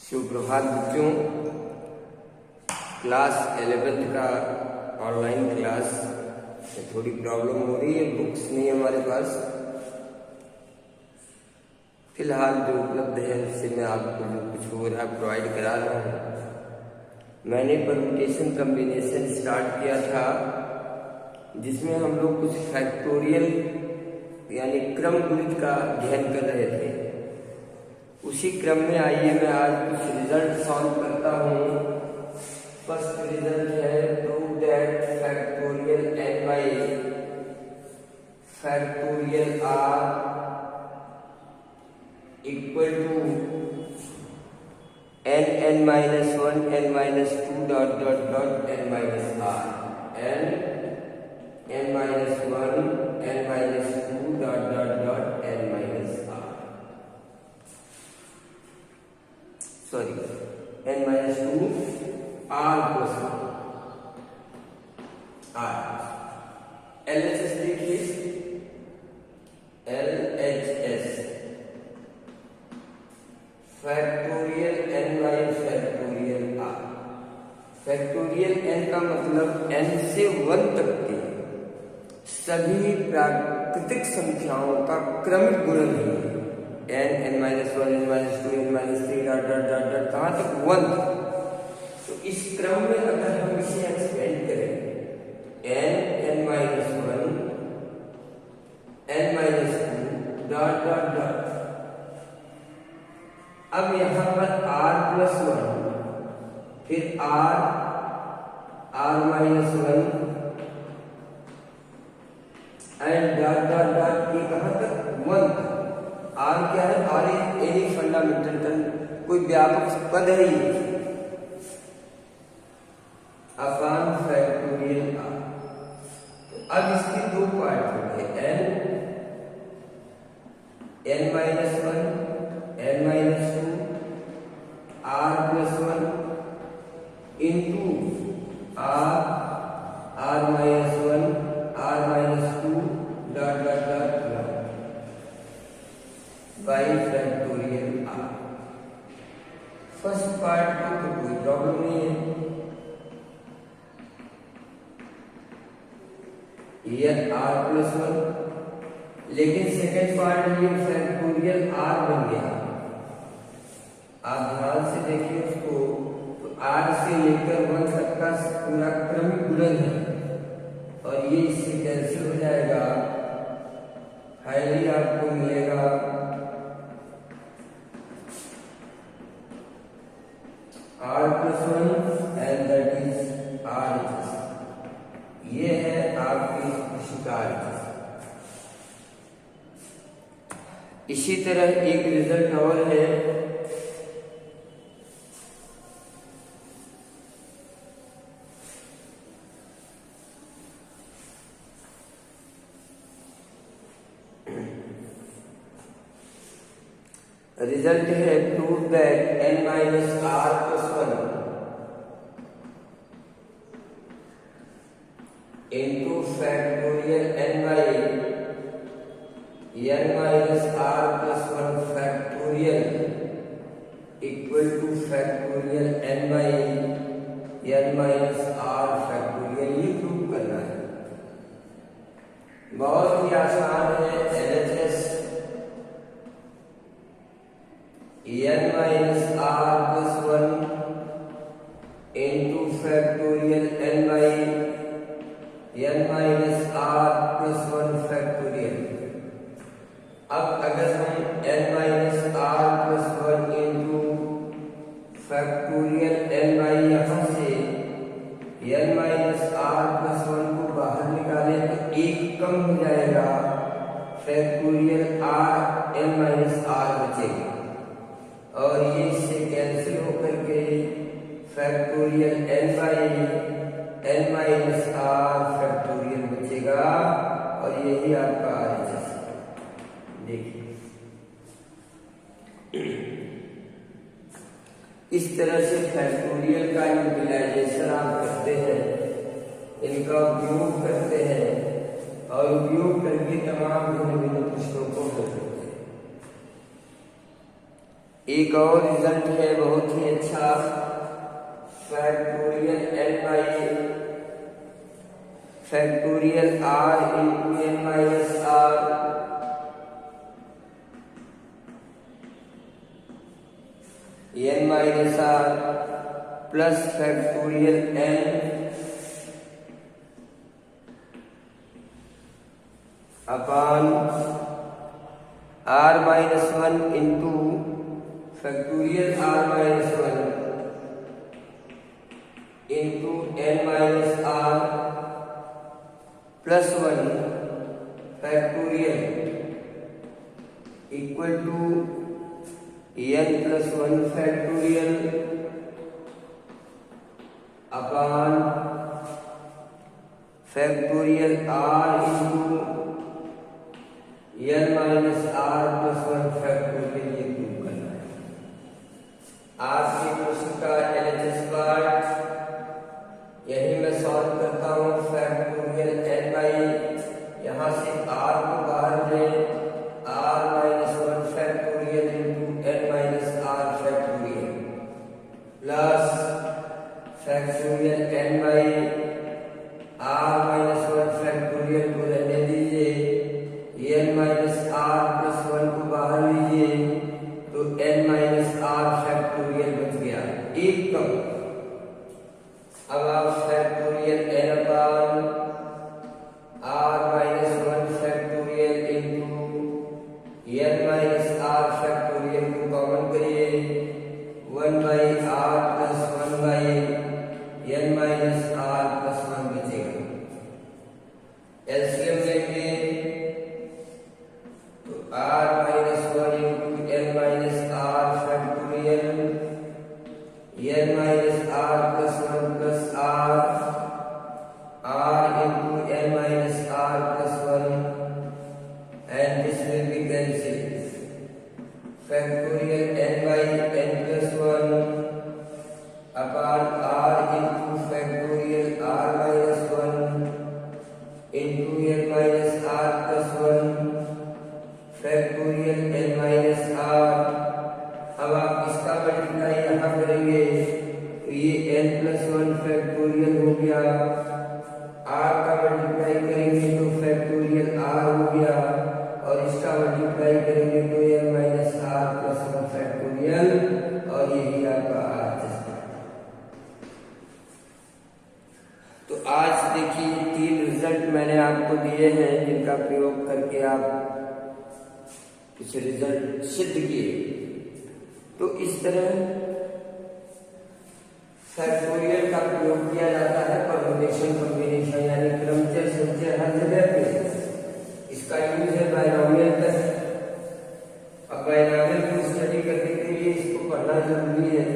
सुप्रभात बच्चों। Class 11th का ऑनलाइन क्लास में थोड़ी प्रॉब्लम हो रही है, बुक्स नहीं है हमारे पास। फिलहाल जो उपलब्ध है उससे मैं आपको जो कुछ हो रहा है प्रोवाइड करा रहा हूँ। मैंने परम्यूटेशन कम्बिनेशन स्टार्ट किया था जिसमें हम लोग कुछ फैक्टोरियल यानी क्रम गुणित का अध्ययन कर रहे थे। उसी क्रम में आइए मैं आज कुछ रिजल्ट सॉल्व करता हूँ। फर्स्ट रिजल्ट है prove that factorial n by factorial r equal to n minus 1 n minus 2 dot dot dot n minus r n minus 1 n minus 2 dot dot dot n minus r sorry n minus 2 r plus r। LHS देखिए, LHS factorial n by factorial r। Factorial n का मतलब n से 1 तक के सभी प्राकृतिक संख्याओं का क्रमिक गुणन है। n minus 1 n minus 2 n minus 3 dot dot dot dot कहाँ तक 1 तक। तो इस क्रम में अगर हम इसे एक्सपेंड करें n minus 1 n minus 2 dot dot dot, अब यहाँ पर r प्लस 1 फिर r minus 1 and dot dot dot ये कहाँ तक 1 तक। R क्या है? R एनी फंडामेंटल टर्म, कोई व्यापक पद है ही अपॉन फैक्टोरियल R। तो अब इसके दो पार्ट हो गए, n minus 1 n minus 2 r plus 1 into r minus 1 r minus 2 dot dot dot by factorial r। First part में तो कोई प्रॉब्लम नहीं है, ये r प्लस 1, लेकिन सेकेंड पार्ट में ये फैक्टोरियल r बन गया। आप ध्यान से देखिए उसको, तो r से लेकर 1 तक का पूरा क्रमिक गुणन है और ये इससे कैंसिल हो जाएगा। फाइनली आपको मिलेगा r plus 1 and that is r। ये है आपकी शिकार। इसी तरह एक रिजल्ट और है, रिजल्ट है prove that n minus r plus 1 into factorial n by n minus r plus 1 factorial equal two factorial n by n minus r factorial. ये प्रूव करना है, बहुत ही आसान है। LHS n minus r plus 1 into factorial n by n minus r plus 1 factorial. अब अगर हम n minus r plus 1 into factorial n by यहाँ से n माइनस r प्लस 1 को बाहर निकालें तो एक कम हो जाएगा, factorial r n minus r बचेगा और ये इससे कैंसिल होकर के factorial n by n minus r factorial बचेगा और यही आपका RHS है। देखिए इस तरह से फैक्टोरियल का यूटिलाइजेशन आप करते हैं, इनका उपयोग करते हैं और उपयोग करके तमाम भिन्न भिन्न प्रश्नों को हल करते हैं। एक और रिजल्ट है बहुत ही अच्छा, factorial n by factorial r into n minus r n minus r plus factorial n upon r minus 1 into factorial r minus 1 into n minus r plus 1 factorial equal to n plus 1 factorial upon factorial r into n minus r plus 1 factorial. ये prove करना है। आज के question का LHS part यही मैं solve करता हूँ। फैक्टोरियल n बाई यहाँ से r को बाहर ले, r minus 1 factorial into n minus r factorial plus factorial n by r minus 1 factorial को रहने दीजिए, n माइनस r प्लस 1 को बाहर लीजिए तो n माइनस r फैक्टोरियल बच गया एक कम। अब आप factorial n upon r minus 1 factorial into n minus r factorial को कॉमन करिए, 1 by r plus 1 by n minus r plus 1 बचेगा। एलसीएम लेंगे तो r minus 1 into n minus r factorial n minus r plus 1 plus r into n minus r plus 1 and this will be cancelled. Factorial n by n plus 1 upon r into factorial r minus 1 into n minus r plus 1 factorial n minus r। अब आप इसका multiply यहाँ करेंगे तो ये n plus 1 factorial हो गया, r का मल्टीप्लाई करेंगे तो फैक्टोरियल r हो गया और इसका मल्टीप्लाई करेंगे तो n minus r plus 1 factorial और यही आपका r। तो आज देखिए 3 रिजल्ट मैंने आपको दिए हैं जिनका प्रयोग करके आप कुछ रिजल्ट सिद्ध किए। तो इस तरह फैक्टोरियल का प्रयोग किया जाता है परमुटेशन कॉम्बिनेशन यानी क्रमचय संचय हर जगह पे। इसका यूज है बायनॉमियल तक। अब बायनॉमियल को स्टडी करने के लिए इसको पढ़ना जरूरी है,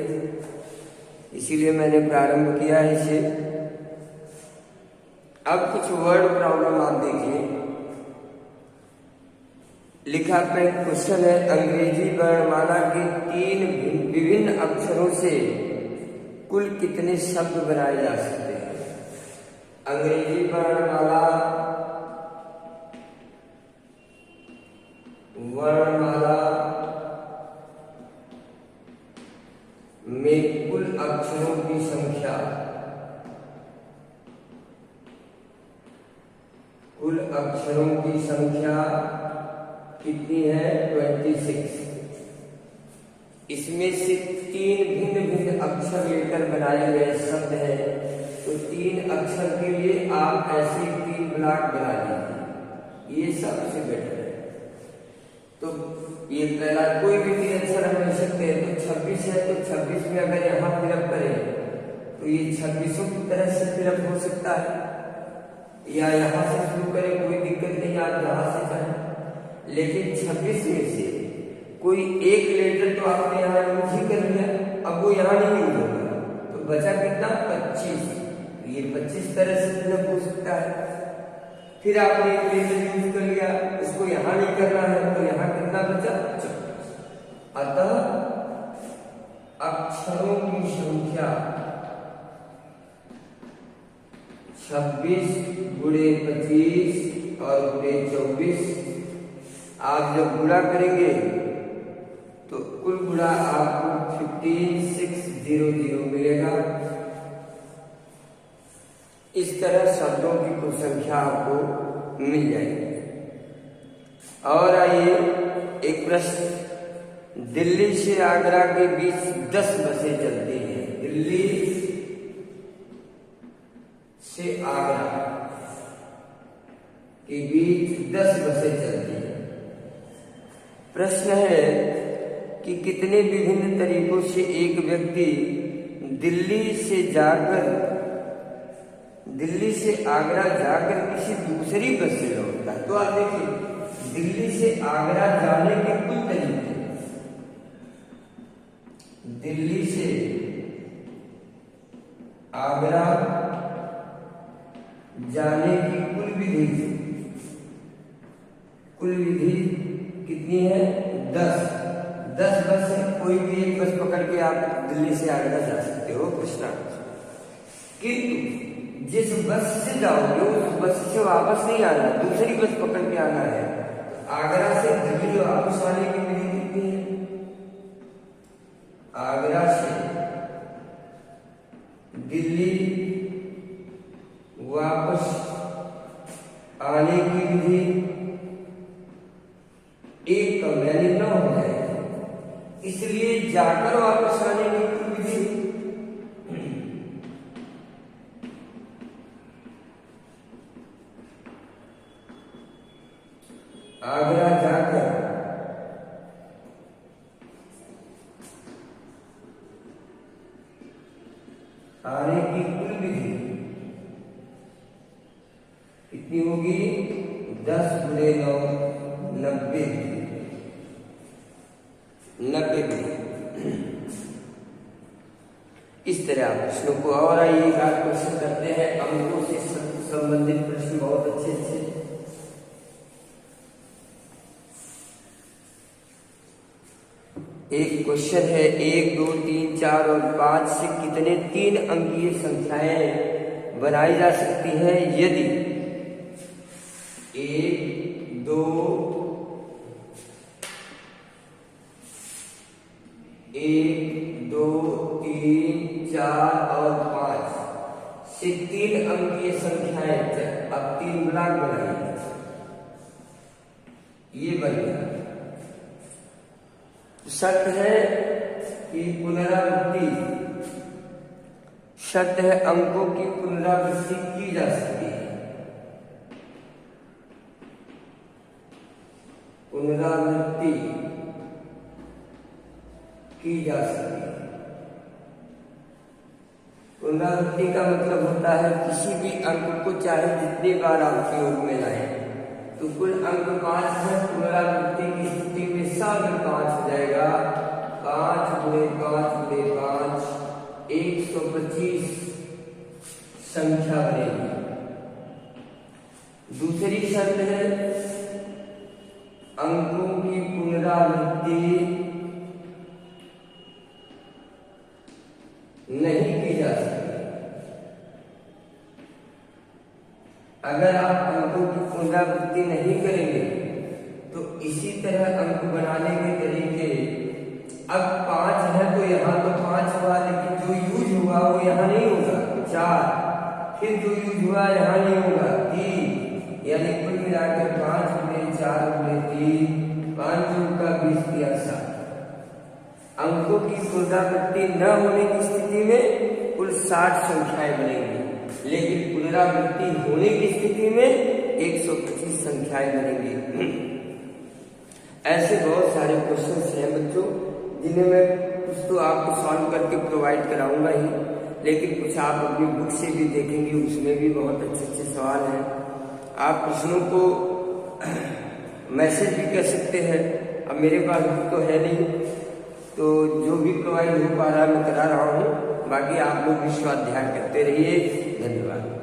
इसीलिए मैंने प्रारंभ किया है इसे। अब कुछ वर्ड प्रॉब्लम आप देखिए। लिखा पे क्वेश्चन है, अंग्रेजी वर्णमाला के 3 विभिन्न अक्षरों से कुल कितने शब्द बनाए जा सकते हैं? अंग्रेजी वर्णमाला में कुल अक्षरों की संख्या, कुल अक्षरों की संख्या कितनी है? 26। इसमें से 3 भिन्न भिन्न अक्षर लेकर बनाए गए शब्द हैं। तो 3 अक्षर के लिए आप ऐसे 3 ब्लॉक बना लीजिए, ये सबसे बेटर है। तो ये पहला कोई भी 3 अक्षर हम ले सकते हैं। तो 26 है तो 26 में अगर यहाँ फिलअप करें तो ये 26 की तरह से फिलअप हो सकता है, या यहाँ से शुरू करें, कोई दिक्कत नहीं, आप यहाँ से जाए। लेकिन 26 में से कोई एक लेटर तो आपने यहाँ यूज ही कर लिया, अब वो यहाँ नहीं यूज होगा, तो बचा कितना? 25। ये 25 तरह से फिलअप हो सकता है। फिर आपने एक लेटर यूज कर लिया, उसको यहाँ नहीं करना है, तो यहाँ कितना बचा? 26। अतः अक्षरों की संख्या 26 गुणे 25 और गुणे 24। आप जब गुणा करेंगे तो कुल पूरा आपको 15600 मिलेगा। इस तरह शब्दों की कुल संख्या आपको मिल जाएगी। और आइए एक प्रश्न, दिल्ली से आगरा के बीच 10 बसें चलती हैं। दिल्ली से आगरा के बीच 10 बसें चलती हैं। प्रश्न है कि कितने विभिन्न तरीकों से एक व्यक्ति दिल्ली से आगरा जाकर किसी दूसरी बस से लौटता है। तो आप देखिए, दिल्ली से आगरा जाने के कुल तरीके, दिल्ली से आगरा जाने की कुल विधि कितनी है? 10 बस है। कोई भी एक बस पकड़ के आप दिल्ली से आगरा जा सकते हो कृष्णा। किंतु जिस बस से जाओगे उस बस से वापस नहीं आना, दूसरी बस पकड़ के आना है। आगरा से दिल्ली वापस आने की विधि कितनी है? आगरा से दिल्ली वापस आने की विधि 1 कम यानी 9 हो जाएगा। इसलिए जाकर वापस आने की विधि आगरा जाकर आने की कुल विधि कितनी होगी? 10 गुणे 9 90 इस तरह आप प्रश्नों को। और आइए एक आध क्वेश्चन करते हैं अंकों से संबंधित प्रश्न, बहुत अच्छे। एक क्वेश्चन है, 1 2 3 4 और 5 से कितने 3 अंकीय संख्याएं बनाई जा सकती हैं यदि 1 2 3 4 और 5 से 3 अंकीय संख्याएं। अब 3 ब्लॉक बनाइए, ये बन गया। शर्त है कि शर्त है अंकों की पुनरावृत्ति की जा सकती है। पुनरावृत्ति की जा सकती है। पुनरावृत्ति का मतलब होता है किसी भी अंक को चाहे जितनी बार आप प्रयोग में लाएं, तो कुल अंक 5 है। पुनरावृत्ति की स्थिति में सब 5 हो जाएगा। 5 गुणे 5 गुणे 5 125 संख्या बनेगी। दूसरी शर्त है अंकों की पुनरावृत्ति नहीं की जा सकती। अगर आप अंकों की पुनरावृत्ति नहीं करेंगे तो इसी तरह अंक बनाने के तरीके, अब 5 है तो यहाँ तो 5 हुआ, लेकिन जो यूज हुआ वो यहाँ नहीं होगा। 4 फिर जो यूज हुआ यहाँ नहीं होगा। 3 यानी कुल मिलाकर 5 गुणे 4 गुणे 3 5 का 20 किया 7। अंकों की पुनरावृत्ति न होने की स्थिति में कुल 60 संख्याएं बनेंगी, लेकिन पुनरावृत्ति होने की स्थिति में 125 संख्याएं बनेंगी। ऐसे बहुत सारे क्वेश्चंस हैं बच्चों, जिन्हें मैं कुछ तो आपको सॉल्व करके प्रोवाइड कराऊंगा ही, लेकिन कुछ आप अपनी बुक से भी देखेंगे, उसमें भी बहुत अच्छे सवाल हैं। आप प्रश्नों को मैसेज भी कर सकते हैं। अब मेरे पास बुक तो है नहीं, तो जो भी प्रोवाइड हो पा रहा मैं करा रहा हूँ। बाकी आप लोग भी स्वाध्याय करते रहिए। धन्यवाद।